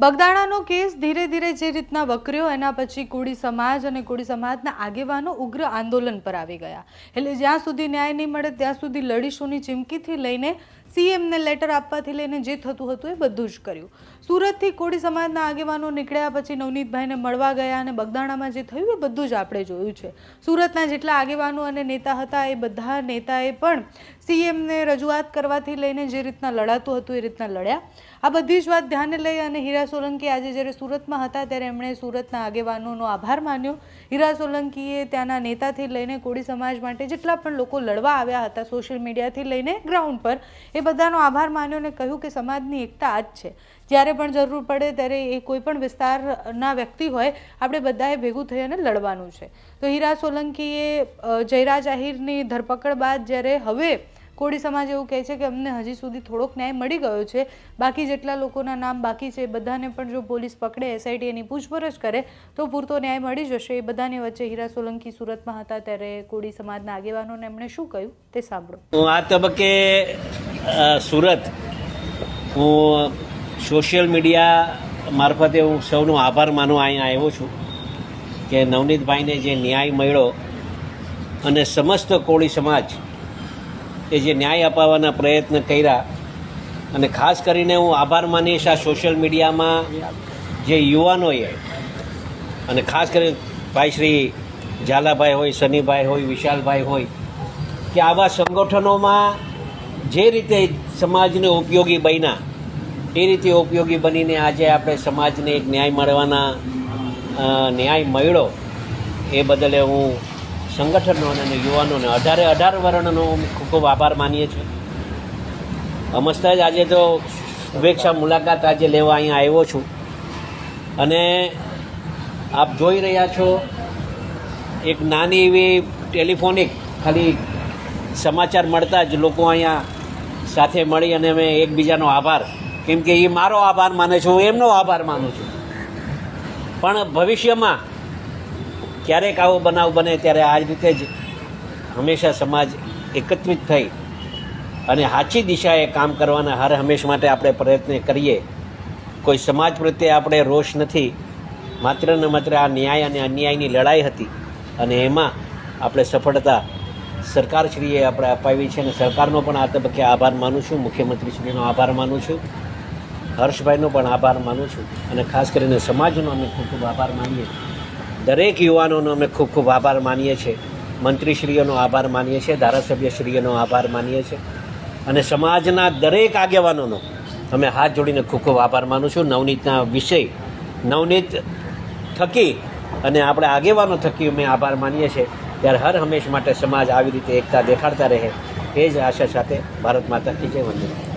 બગદાણાનો case ધીરે ધીરે જે રીતના વકર્યો એના પછી કોળી સમાજ અને કોળી સમાજના આગેવાનો ઉગ્ર આંદોલન પર આવી ગયા. એટલે જ્યાં સુધી ન્યાય નહીં મળે ત્યાં સુધી લડીશોની ચીમકીથી લઈને સીએમને લેટર આપવાથી લઈને જે થતું હતું એ બધું જ કર્યું. સુરતથી કોળી સમાજના આગેવાનો નીકળ્યા પછી નવનીતભાઈને મળવા ગયા અને બગદાણામાં જે થયું એ બધું જ આપણે જોયું છે. સુરતના જેટલા આગેવાનો અને નેતા હતા એ બધા નેતાએ પણ સીએમને રજૂઆત કરવાથી લઈને જે રીતના લડાતું હતું એ રીતના લડ્યા. આ બધી જ વાત ધ્યાને લઈ અને હીરા સોલંકી આજે જ્યારે સુરતમાં હતા ત્યારે એમણે સુરતના આગેવાનોનો આભાર માન્યો. હીરા સોલંકીએ ત્યાંના નેતાથી લઈને કોળી સમાજ માટે જેટલા પણ લોકો લડવા આવ્યા હતા સોશિયલ મીડિયાથી લઈને ગ્રાઉન્ડ પર એ બધાનો આભાર માન્યો અને કહ્યું કે સમાજની એકતા આ જ છે. જ્યારે પણ જરૂર પડે ત્યારે એ કોઈ પણ વિસ્તારના વ્યક્તિ હોય આપણે બધાએ ભેગું થઈ અને લડવાનું છે. તો હીરા સોલંકીએ જયરાજ આહિરની ધરપકડ બાદ જ્યારે હવે કોળી સમાજ એવું કહે છે કે અમને હજી સુધી થોડોક ન્યાય મળી ગયો છે, બાકી જેટલા લોકોના નામ બાકી છે એ બધાને પણ જો પોલીસ પકડે, એસઆઈટી એની પૂછપરછ કરે તો પૂરતો ન્યાય મળી જશે. એ બધાની વચ્ચે હીરા સોલંકી સુરતમાં હતા ત્યારે કોળી સમાજના આગેવાનોને એમણે શું કહ્યું તે સાંભળો. હું આ તબક્કે સુરત હું સોશિયલ મીડિયા મારફતે હું સૌનો આભાર માનવા અહીંયા આવ્યો છું કે નવનીતભાઈને જે ન્યાય મળ્યો અને સમસ્ત કોળી સમાજ એ જે ન્યાય અપાવવાના પ્રયત્ન કર્યા અને ખાસ કરીને હું આભાર માનીશ આ સોશિયલ મીડિયામાં જે યુવાનોએ અને ખાસ કરીને ભાઈ શ્રી ઝાલાભાઈ હોય, સનીભાઈ હોય, વિશાલભાઈ હોય કે આવા સંગઠનોમાં જે રીતે સમાજને ઉપયોગી બન્યા એ રીતે ઉપયોગી બનીને આજે આપણે સમાજને એક ન્યાય મળવાના ન્યાય મળ્યો એ બદલે હું સંગઠનો અને યુવાનોને 18 વર્ણનો ખૂબ ખૂબ આભાર માનીએ છીએ. અમસ્ત જ આજે તો શુભેચ્છા મુલાકાત આજે લેવા અહીંયા આવ્યો છું અને આપ જોઈ રહ્યા છો એક નાની એવી ટેલિફોનિક ખાલી સમાચાર મળતા જ લોકો અહીંયા સાથે મળી અને અમે એકબીજાનો આભાર, કેમ કે એ મારો આભાર માને છું, હું એમનો આભાર માનું છું. પણ ભવિષ્યમાં ક્યારેક આવો બનાવ બને ત્યારે આ જ રીતે જ હંમેશા સમાજ એકત્રિત થઈ અને સાચી દિશાએ કામ કરવાના હર હંમેશ માટે આપણે પ્રયત્ન કરીએ. કોઈ સમાજ પ્રત્યે આપણે રોષ નથી, માત્ર ને માત્ર આ ન્યાય અને અન્યાયની લડાઈ હતી અને એમાં આપણે સફળતા સરકારશ્રીએ આપણે અપાવી છે અને સરકારનો પણ આ તબક્કે આભાર માનું છું, મુખ્યમંત્રીશ્રીનો આભાર માનું છું, હર્ષભાઈનો પણ આભાર માનું છું અને ખાસ કરીને સમાજનો અમે ખૂબ ખૂબ આભાર માનીએ. દરેક યુવાનોનો અમે ખૂબ ખૂબ આભાર માનીએ છીએ, મંત્રીશ્રીઓનો આભાર માનીએ છીએ, ધારાસભ્યશ્રીઓનો આભાર માનીએ છીએ અને સમાજના દરેક આગેવાનોનો અમે હાથ જોડીને ખૂબ ખૂબ આભાર માનું છું. નવનીતના વિષય નવનીત થકી અને આપણે આગેવાનો થકી અમે આભાર માનીએ છીએ. ત્યારે હર હંમેશ માટે સમાજ આવી રીતે એકતા દેખાડતા રહે એ જ આશા સાથે ભારત માતા કી જય. વંદે.